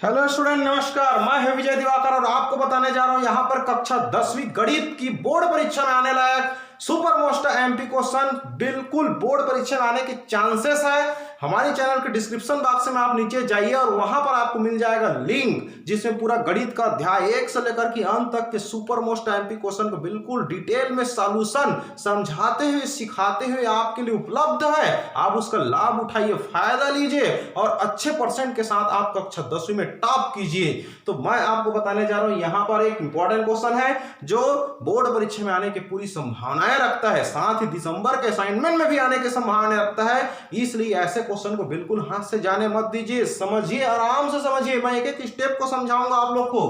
Hello student, नमस्कार। मैं हूं विजय दिवाकर और आपको बताने जा रहा हूं यहां पर कक्षा 10वीं गणित की बोर्ड परीक्षा में आने लायक सुपर मोस्ट एमपी क्वेश्चन बिल्कुल बोर्ड परीक्षा में आने के चांसेस है। हमारे चैनल के डिस्क्रिप्शन बॉक्स में आप नीचे जाइए और वहां पर आपको मिल जाएगा लिंक, जिसमें पूरा गणित का अध्याय 1 से लेकर के अंत तक के सुपर मोस्ट एमपी क्वेश्चन को बिल्कुल डिटेल में सॉल्यूशन समझाते हुए सिखाते हुए आपके लिए उपलब्ध है। आप उसका लाभ उठाइए, फायदा लीजिए और अच्छे परसेंट के साथ आप कक्षा 10वीं में टॉप कीजिए। तो मैं आपको बताने जा रहा हूं यहां पर एक इंपॉर्टेंट क्वेश्चन है जो बोर्ड परीक्षा में आने की पूरी संभावनाएं रखता है, साथ ही दिसंबर के असाइनमेंट में भी आने की संभावनाएं रखता है। इसलिए ऐसे क्वेश्चन को बिल्कुल हाथ से जाने मत दीजिए, समझिए, आराम से समझिए। मैं एक एक स्टेप को समझाऊंगा आप लोग को।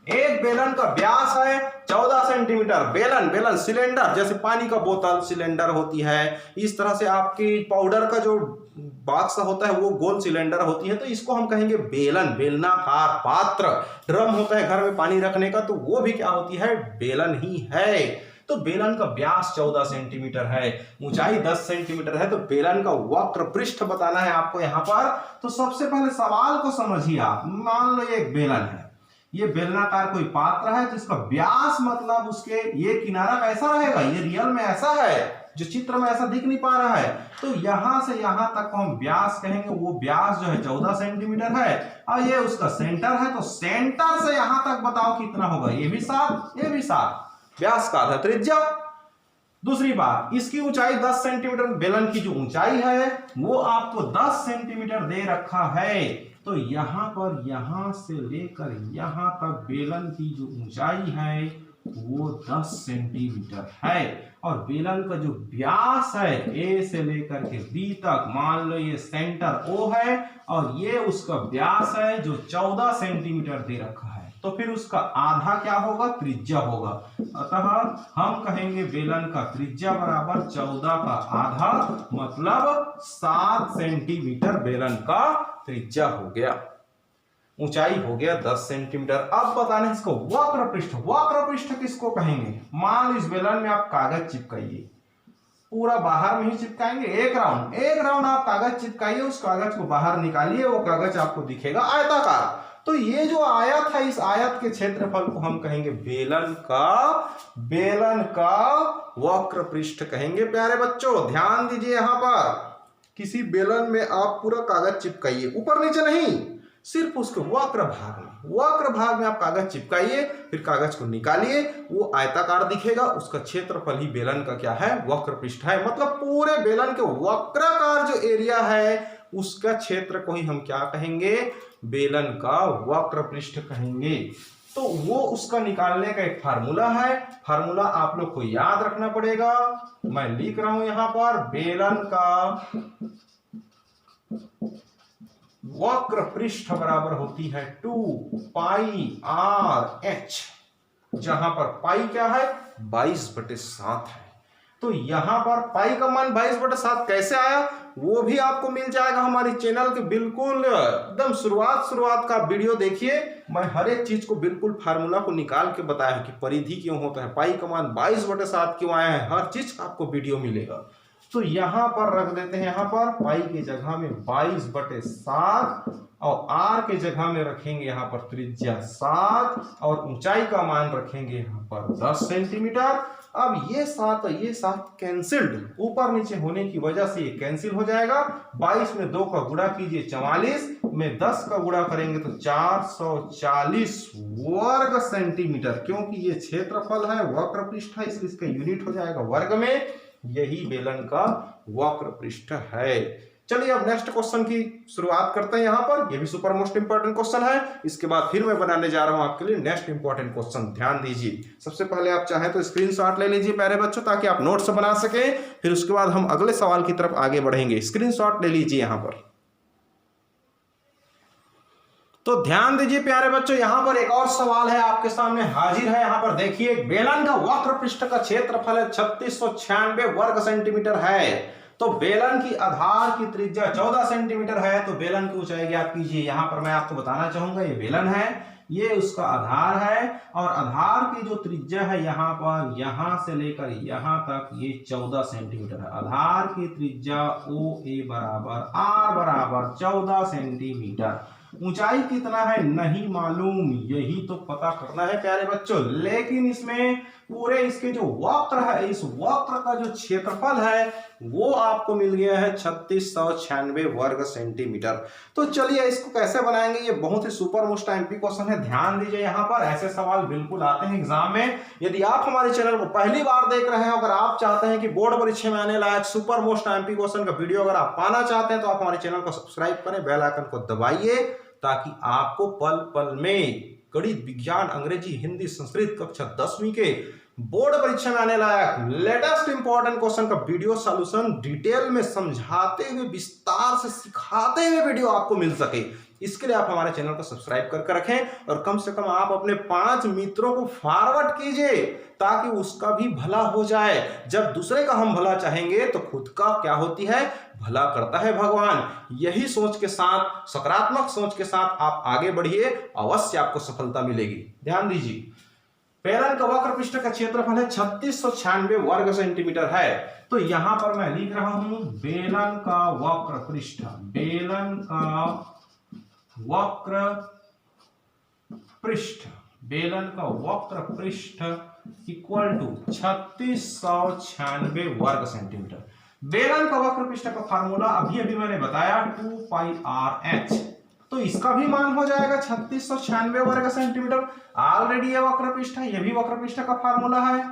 एक बेलन का व्यास है 14 सेंटीमीटर। बेलन सिलेंडर, जैसे पानी का बोतल सिलेंडर होती है, इस तरह से आपकी पाउडर का जो बॉक्स होता है वो गोल सिलेंडर होती है, तो इसको हम कहेंगे बेलन। बेलनाकार पात्र, ड्रम होता है घर में पानी रखने का, तो वो भी क्या होती है, बेलन ही है। तो बेलन का व्यास 14 सेंटीमीटर है, ऊंचाई 10 सेंटीमीटर है। तो बेलन का वक्र पृष्ठ बताना है आपको यहाँ पर। तो सबसे पहले सवाल को समझिए आप। मान लो ये एक बेलन है, ये बेलनाकार कोई पात्र है, तो इसका व्यास मतलब उसके ये किनारा कैसा रहेगा, ये रियल में ऐसा है, जो चित्र में ऐसा दिख नहीं पा रहा है। तो यहां से यहां तक हम व्यास कहेंगे, वो व्यास जो है 14 सेंटीमीटर है और ये उसका सेंटर है। तो सेंटर से यहां तक बताओ कितना होगा, ये भी 7, ये भी 7। व्यास का आधा त्रिज्या। दूसरी बात, इसकी ऊंचाई 10 सेंटीमीटर। बेलन की जो ऊंचाई है वो आपको 10 सेंटीमीटर दे रखा है। तो यहां पर यहां से लेकर यहां तक बेलन की जो ऊंचाई है वो 10 सेंटीमीटर है। और बेलन का जो व्यास है ए से लेकर के बी तक, मान लो ये सेंटर ओ है और ये उसका व्यास है जो 14 सेंटीमीटर दे रखा है। तो फिर उसका आधा क्या होगा, त्रिज्या होगा। अतः हम कहेंगे बेलन का त्रिज्या बराबर 14 का आधा, मतलब 7 सेंटीमीटर बेलन का त्रिज्या हो गया। ऊंचाई हो गया 10 सेंटीमीटर। अब बताना है इसको वक्र पृष्ठ। वक्र पृष्ठ किसको कहेंगे? मान लो इस बेलन में आप कागज चिपकाइए, पूरा बाहर में ही चिपकाएंगे। एक राउंड आप कागज चिपकाइए, उस कागज को बाहर निकालिए, वो कागज आपको दिखेगा आयताकार। तो ये जो आयत है, इस आयत के क्षेत्रफल को हम कहेंगे बेलन का वक्र पृष्ठ कहेंगे। प्यारे बच्चों ध्यान दीजिए, यहां पर किसी बेलन में आप पूरा कागज चिपकाइए, ऊपर नीचे नहीं, सिर्फ उसके वक्र भाग में आप कागज चिपकाइए, फिर कागज को निकालिए, वो आयताकार दिखेगा। उसका क्षेत्रफल ही बेलन का क्या है, वक्र पृष्ठ है। मतलब पूरे बेलन के वक्राकार जो एरिया है उसका क्षेत्र को ही हम क्या कहेंगे, बेलन का वक्र पृष्ठ कहेंगे। तो वो उसका निकालने का एक फार्मूला है। फार्मूला आप लोग को याद रखना पड़ेगा। मैं लिख रहा हूं यहां पर, बेलन का वक्र पृष्ठ बराबर होती है 2πr(h), जहां पर पाई क्या है, 22/7 है। तो यहां पर पाई का मान 22/7 कैसे आया वो भी आपको मिल जाएगा हमारे चैनल के बिल्कुल एकदम शुरुआत का वीडियो देखिए। मैं हर एक चीज को बिल्कुल फार्मूला को निकाल के बताया है कि परिधि क्यों होता है, पाई का मान 22/7 क्यों आया है, हर चीज का आपको वीडियो मिलेगा। तो यहां पर रख देते हैं, यहां पर पाई की जगह में 22/7 और आर के जगह में रखेंगे यहां पर त्रिज्या 7 और ऊंचाई का मान रखेंगे यहां पर 10 सेंटीमीटर। अब ये 7 कैंसिल्ड, ऊपर नीचे होने की वजह से ये कैंसिल हो जाएगा। 22 में 2 का गुणा कीजिए 44 में 10 का गुणा करेंगे तो 440 वर्ग सेंटीमीटर। क्योंकि ये क्षेत्रफल है, वक्र पृष्ठ है, इसलिए इसका यूनिट हो जाएगा वर्ग में। यही बेलन का वक्र पृष्ठ है। चलिए अब नेक्स्ट क्वेश्चन की शुरुआत करते हैं। यहां पर ये भी सुपर मोस्ट इंपॉर्टेंट क्वेश्चन है। इसके बाद फिर मैं बनाने जा रहा हूं आपके लिए नेक्स्ट इंपॉर्टेंट क्वेश्चन। ध्यान दीजिए, सबसे पहले आप चाहें तो स्क्रीनशॉट ले लीजिए प्यारे बच्चों, ताकि आप नोट्स बना सके। फिर उसके बाद हम अगले सवाल की तरफ आगे बढ़ेंगे। स्क्रीनशॉट ले लीजिए यहां पर। तो ध्यान दीजिए प्यारे बच्चों, यहां पर एक और सवाल है आपके सामने हाजिर है। यहां पर देखिए, बेलन का वक्र पृष्ठ का क्षेत्रफल है 3696 वर्ग सेंटीमीटर है। तो बेलन की आधार की त्रिज्या 14 सेंटीमीटर है। तो बेलन की ऊंचाई ज्ञात कीजिए। यहां पर मैं आपको बताना चाहूंगा, ये बेलन है, ये उसका आधार है और आधार की जो त्रिज्या है यहां पर, यहां से लेकर यहां तक ये 14 सेंटीमीटर है। आधार की त्रिज्या ओ ए बराबर आर बराबर 14 सेंटीमीटर। ऊंचाई कितना है नहीं मालूम, यही तो पता करना है प्यारे बच्चों। लेकिन इसमें पूरे इसके जो वक्र है, इस वक्र का जो क्षेत्रफल है वो आपको मिल गया है 3696 वर्ग सेंटीमीटर। तो चलिए इसको कैसे बनाएंगे, ये बहुत ही सुपर मोस्ट एमपी क्वेश्चन है। ध्यान दीजिए, यहाँ पर ऐसे सवाल बिल्कुल आते हैं एग्जाम में। यदि आप हमारे चैनल को पहली बार देख रहे हैं, अगर आप चाहते हैं कि बोर्ड परीक्षा में आने लायक सुपर मोस्ट एमपी क्वेश्चन का वीडियो अगर आप पाना चाहते हैं तो आप हमारे चैनल को सब्सक्राइब करें, बेल आइकन को दबाइए, ताकि आपको पल पल में गणित, विज्ञान, अंग्रेजी, हिंदी, संस्कृत कक्षा 10वीं के बोर्ड परीक्षा में आने लायक लेटेस्ट इंपॉर्टेंट क्वेश्चन का वीडियो सॉल्यूशन डिटेल में समझाते हुए, विस्तार से सिखाते हुए वीडियो आपको मिल सके। इसके लिए आप हमारे चैनल को सब्सक्राइब करके रखें और कम से कम आप अपने 5 मित्रों को फॉरवर्ड कीजिए, ताकि उसका भी भला हो जाए। जब दूसरे का हम भला चाहेंगे तो खुद का क्या होती है, भला करता है भगवान। यही सोच के साथ, सकारात्मक सोच के साथ आप आगे बढ़िए, अवश्य आपको सफलता मिलेगी। ध्यान दीजिए, बेलन का वक्र पृष्ठ का क्षेत्रफल है 3696 वर्ग सेंटीमीटर है। तो यहां पर मैं लिख रहा हूं बेलन का वक्र पृष्ठ, बेलन का वक्र पृष्ठ, बेलन का वक्र पृष्ठ इक्वल टू 3696 वर्ग सेंटीमीटर। बेलन का वक्र पृष्ठ का फार्मूला अभी मैंने बताया 2πr/h, तो इसका भी मान हो जाएगा 3696 वर्ग सेंटीमीटर। ऑलरेडी ये वक्र पृष्ठ है, ये भी वक्र पृष्ठ का फार्मूला है।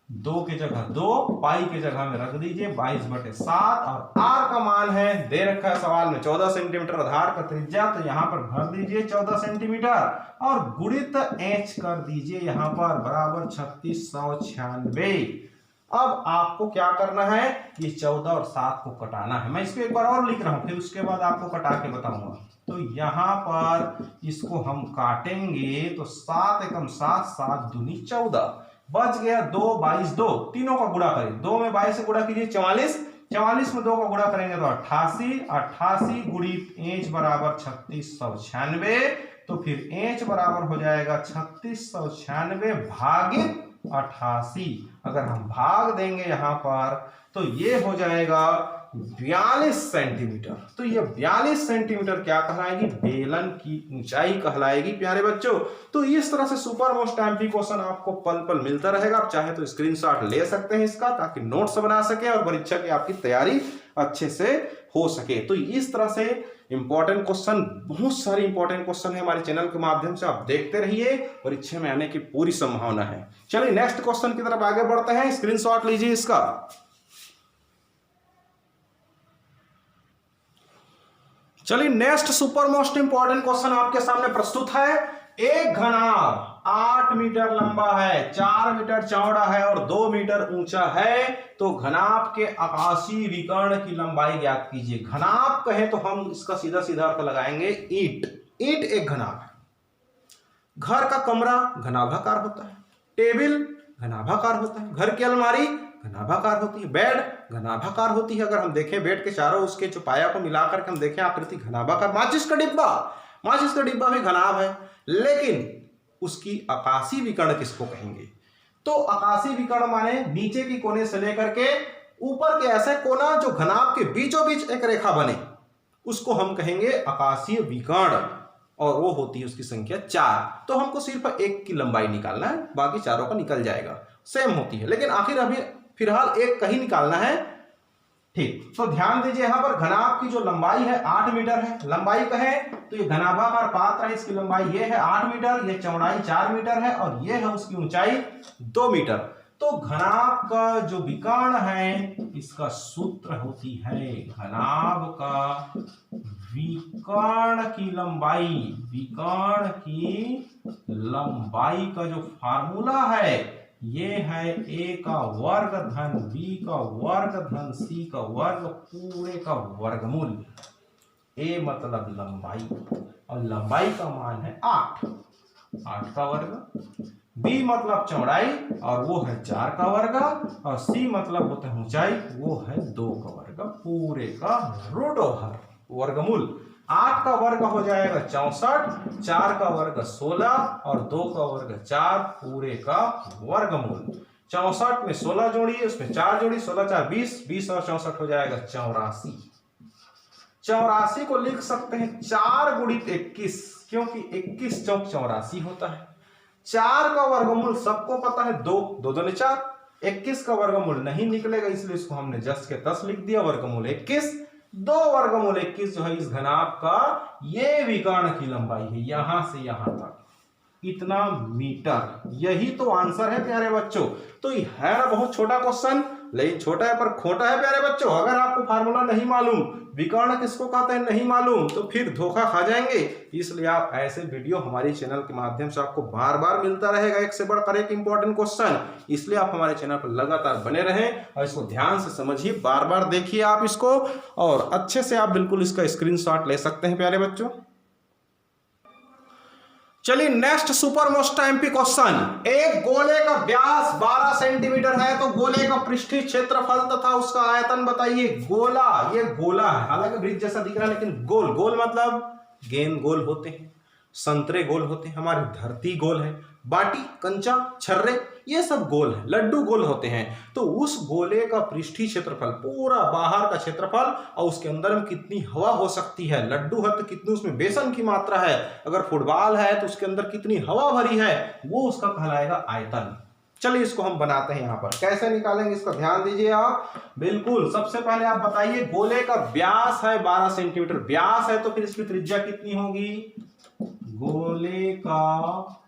2 की जगह 2, पाई की जगह में रख दीजिए 22/7, और r का मान है दे रखा है सवाल में 14 सेंटीमीटर आधार का त्रिज्या, तो यहां पर भर दीजिए 14 सेंटीमीटर और गुणित h कर दीजिए यहां पर बराबर 3696। अब आपको क्या करना है, ये 14 और 7 को कटाना है। मैं इसको एक बार और लिख रहा हूं, फिर उसके बाद आपको कटा के बताऊंगा। तो यहां पर इसको हम काटेंगे तो 7 एकम 7, 7 दूनी 14, बच गया 2, 22, 2, तीनों का गुणा करें, 2 में 22 से गुणा कीजिए 44, 44 में 2 का गुणा करेंगे तो 88, 88 गुणित h बराबर 3696, तो फिर h बराबर हो जाएगा 3696 भागित 88। अगर हम भाग देंगे यहां पर तो ये हो जाएगा 42 सेंटीमीटर। तो ये 42 सेंटीमीटर क्या कहलाएगी, बेलन की ऊंचाई कहलाएगी प्यारे बच्चों। तो इस तरह से सुपर मोस्ट एमपी क्वेश्चन आपको पल पल मिलता रहेगा। आप चाहे तो स्क्रीनशॉट ले सकते हैं इसका, ताकि नोट्स बना सके और परीक्षा की आपकी तैयारी अच्छे से हो सके। तो इस तरह से इंपॉर्टेंट क्वेश्चन, बहुत सारे इंपॉर्टेंट क्वेश्चन है हमारे चैनल के माध्यम से, आप देखते रहिए, परीक्षा में आने की पूरी संभावना है। चलिए नेक्स्ट क्वेश्चन की तरफ आगे बढ़ते हैं, स्क्रीनशॉट लीजिए इसका। चलिए next super most important question आपके सामने प्रस्तुत है। एक घनाभ 8 मीटर लंबा है, 4 मीटर चौड़ा है और 2 मीटर ऊंचा है, तो घनाभ के आकाशीय विकर्ण की लंबाई ज्ञात कीजिए। घनाभ कहे तो हम इसका सीधा सीधा अर्थ लगाएंगे ईंट। ईंट एक घनाभ है। घर का कमरा घनाभाकार होता है, टेबल घनाभाकार होता है, घर की अलमारी घनाभाकार होती है, बेड घनाभाकार होती है। अगर हम देखें बेड के चारों उसके जो पाया को मिलाकर के हम देखें आकृति घनाभाकार। माचिस का डिब्बा भी घनाभ है, लेकिन उसकी आकाशीय विकर्ण किसको कहेंगे, तो आकाशीय विकर्ण माने नीचे की कोने से लेकर के ऊपर के ऐसे कोना जो घनाभ के बीचों बीच एक रेखा बने, उसको हम कहेंगे आकाशीय विकर्ण, और वो होती है उसकी संख्या 4। तो हमको सिर्फ एक की लंबाई निकालना है, बाकी चारों का निकल जाएगा, सेम होती है, लेकिन आखिर अभी फिलहाल एक का ही निकालना है। ठीक, तो ध्यान दीजिए यहाँ पर घनाभ की जो लंबाई है 8 मीटर है। लंबाई कहे तो ये घनाभाकार पात्र है, इसकी लंबाई ये है 8 मीटर, ये चौड़ाई 4 मीटर है और ये है उसकी ऊंचाई 2 मीटर। तो घनाभ का जो विकर्ण है इसका सूत्र होती है, घनाभ का विकर्ण की लंबाई का जो फार्मूला है ये है a का वर्ग धन b का वर्ग धन c का वर्ग पूरे का वर्गमूल। a मतलब लंबाई, और लंबाई का मान है 8 का वर्ग, b मतलब चौड़ाई और वो है 4 का वर्ग, और c मतलब होता है ऊंचाई, वो है 2 का वर्ग, पूरे का रूट ओवर वर्गमूल। 8 का वर्ग हो जाएगा 64, 4 का वर्ग 16 और 2 का वर्ग 4, पूरे का वर्गमूल। 64 में 16 जोड़िए, उसमें 4 जोड़िए, 16 4 20, 20 और 64 हो जाएगा 84। 84 को लिख सकते हैं 4 गुणित 21, क्योंकि 21 चौक 84 होता है। 4 का वर्गमूल सबको पता है 2, 2 दूनी 4। 21 का वर्गमूल नहीं निकलेगा, इसलिए इसको हमने 10 के 10 लिख दिया। वर्गमूल 21, 2 वर्गमूल 21 जो है इस घनाभ का ये विकर्ण की लंबाई है, यहां से यहां तक इतना मीटर। यही तो आंसर है प्यारे बच्चों। तो ये है ना बहुत छोटा क्वेश्चन, लेकिन छोटा है पर खोटा है प्यारे बच्चों। अगर आपको फार्मूला नहीं मालूम, विकर्ण किसको कहते हैं नहीं मालूम, तो फिर धोखा खा जाएंगे। इसलिए आप ऐसे वीडियो हमारे चैनल के माध्यम से आपको बार बार मिलता रहेगा, एक से बढ़कर एक इंपॉर्टेंट क्वेश्चन। इसलिए आप हमारे चैनल पर लगातार बने रहें और इसको ध्यान से समझिए, बार बार देखिए आप इसको, और अच्छे से आप बिल्कुल इसका स्क्रीनशॉट ले सकते हैं प्यारे बच्चों। चलिए next super most MP question. एक गोले का व्यास 12 सेंटीमीटर है, तो गोले का पृष्ठीय क्षेत्रफल तथा उसका आयतन बताइए। गोला, ये गोला है, हालांकि ब्रिज जैसा दिख रहा है लेकिन गोल। गोल मतलब गेंद गोल होते हैं, संतरे गोल होते हैं, हमारी धरती गोल है, बाटी, कंचा, छर्रे ये सब गोल है, लड्डू गोल होते हैं। तो उस गोले का पृष्ठीय क्षेत्रफल, पूरा बाहर का क्षेत्रफल, और उसके अंदर में कितनी हवा हो सकती है। लड्डू है तो कितनी उसमें बेसन की मात्रा है, अगर फुटबॉल है तो उसके अंदर कितनी हवा भरी है, वो उसका कहलाएगा आयतन। चलिए इसको हम बनाते हैं। यहाँ पर कैसे निकालेंगे इसका ध्यान दीजिए आप। बिल्कुल सबसे पहले आप बताइए, गोले का व्यास है 12 सेंटीमीटर, व्यास है तो फिर इसकी त्रिज्या कितनी होगी। गोले का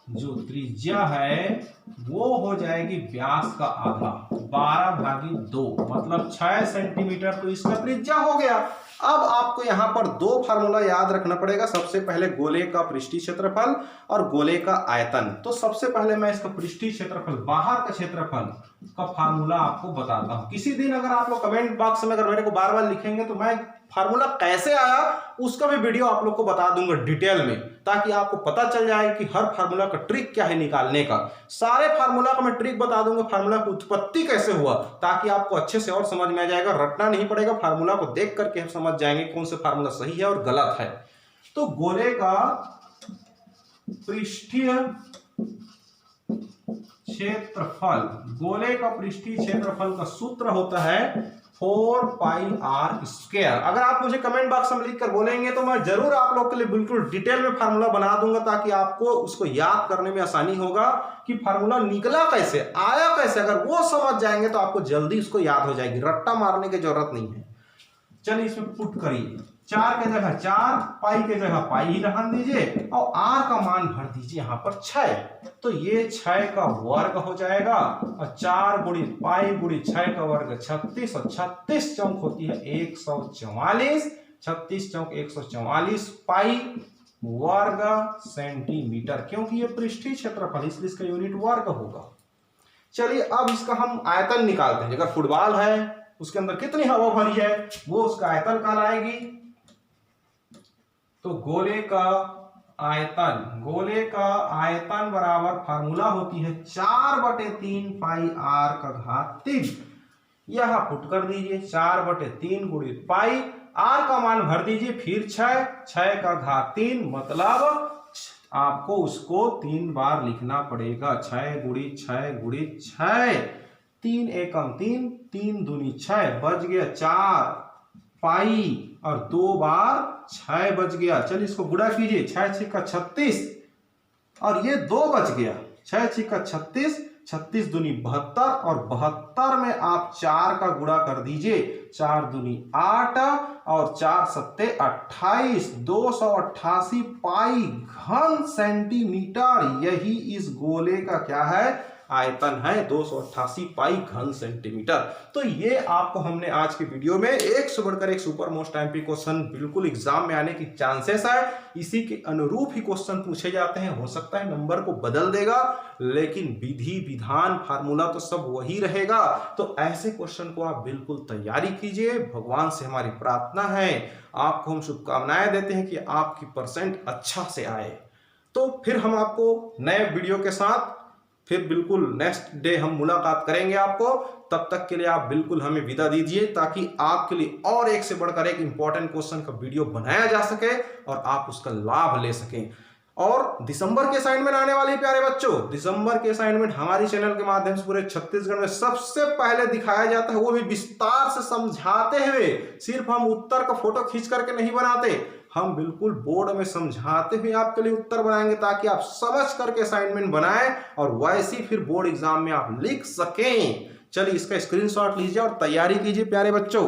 जो त्रिज्या है वो हो जाएगी व्यास का आधा, 12/2 मतलब 6 सेंटीमीटर, तो इसका त्रिज्या हो गया। अब आपको यहां पर 2 फार्मूला याद रखना पड़ेगा। सबसे पहले गोले का पृष्ठीय क्षेत्रफल और गोले का आयतन। तो सबसे पहले मैं इसका पृष्ठीय क्षेत्रफल, बाहर का क्षेत्रफल का फार्मूला आपको बताता हूं। किसी दिन अगर आप लोग कमेंट बॉक्स में अगर मेरे को बार बार लिखेंगे तो मैं फार्मूला कैसे आया उसका भी वीडियो आप लोग को बता दूंगा डिटेल में, ताकि आपको पता चल जाए कि हर फार्मूला का ट्रिक क्या है निकालने का। सारे फार्मूला का मैं ट्रिक बता दूंगा, फार्मूला की उत्पत्ति कैसे हुआ, ताकि आपको अच्छे से और समझ में आ जाएगा। रटना नहीं पड़ेगा, फार्मूला को देख करके हम समझ जाएंगे कौन से फार्मूला सही है और गलत है। तो गोले का पृष्ठीय क्षेत्रफल, गोले का पृष्ठीय क्षेत्रफल का सूत्र होता है 4πr²। अगर आप मुझे कमेंट बॉक्स में लिख कर बोलेंगे तो मैं जरूर आप लोग के लिए बिल्कुल डिटेल में फार्मूला बना दूंगा, ताकि आपको उसको याद करने में आसानी होगा कि फार्मूला निकला कैसे, आया कैसे। अगर वो समझ जाएंगे तो आपको जल्दी उसको याद हो जाएगी, रट्टा मारने की जरूरत नहीं है। चलिए इसमें पुट करिए, 4 के जगह 4, पाई के जगह पाई ही रहने दीजिए, और आर का मान भर दीजिए यहाँ पर 6। तो ये 6 का वर्ग हो जाएगा, और 4 गुणित पाई गुणित 6 का वर्ग 36, और 36 चौक होती है 144, 36 चौक 144 पाई वर्ग सेंटीमीटर, क्योंकि ये पृष्ठीय क्षेत्रफल इसलिए इसका यूनिट वर्ग होगा। चलिए अब इसका हम आयतन निकालते हैं। अगर फुटबॉल है उसके अंदर कितनी हवा भरी है वो उसका आयतन कहलाएगी। तो गोले का आयतन, गोले का आयतन बराबर फार्मूला होती है 4/3 पाई r का घात 3। यहां पुट कर दीजिए, 4/3 गुणित पाई, r का मान भर दीजिए, फिर 6 का घात 3, मतलब आपको उसको 3 बार लिखना पड़ेगा। 6 गुणित 6 गुणित 6, 3 एकम 3, 3 दूनी 6, बच गया 4 पाई, और 2 बार 6 बच गया। चलिए इसको गुणा कीजिए, 6 6 का 36, और ये 2 बच गया, 6 6 का 36, 36 दूनी 72, और 72 में आप 4 का गुणा कर दीजिए, 4 दूनी 8, और 4 सत्ते 28, 288 पाई घन सेंटीमीटर। यही इस गोले का क्या है, आयतन है, 288 पाई घन सेंटीमीटर। तो ये आपको हमने आज की वीडियो में एक से बढ़कर एक सुपर मोस्ट एमपी क्वेश्चन बिल्कुल एग्जाम में आने की चांसेस है। इसी के अनुरूप ही क्वेश्चन पूछे जाते हैं। हो सकता है नंबर को बदल देगा, लेकिन विधि विधान फार्मूला तो सब वही रहेगा। तो ऐसे क्वेश्चन को आप बिल्कुल तैयारी कीजिए। भगवान से हमारी प्रार्थना है, आपको हम शुभकामनाएं देते हैं कि आपकी परसेंट अच्छा से आए। तो फिर हम आपको नए वीडियो के साथ फिर बिल्कुल नेक्स्ट डे हम मुलाकात करेंगे आपको। तब तक के लिए आप बिल्कुल हमें विदा दीजिए, ताकि आपके लिए और एक से बढ़कर एक इंपॉर्टेंट क्वेश्चन का वीडियो बनाया जा सके और आप उसका लाभ ले सकें। और दिसंबर के असाइनमेंट आने वाली प्यारे बच्चों, दिसंबर के असाइनमेंट हमारी चैनल के माध्यम से पूरे छत्तीसगढ़ में सबसे पहले दिखाया जाता है, वो भी विस्तार से समझाते हुए। सिर्फ हम उत्तर का फोटो खींच करके नहीं बनाते, हम बिल्कुल बोर्ड में समझाते हुए आपके लिए उत्तर बनाएंगे, ताकि आप समझ करके असाइनमेंट बनाएं और वैसे ही फिर बोर्ड एग्जाम में आप लिख सकें। चलिए इसका स्क्रीनशॉट लीजिए और तैयारी कीजिए प्यारे बच्चों।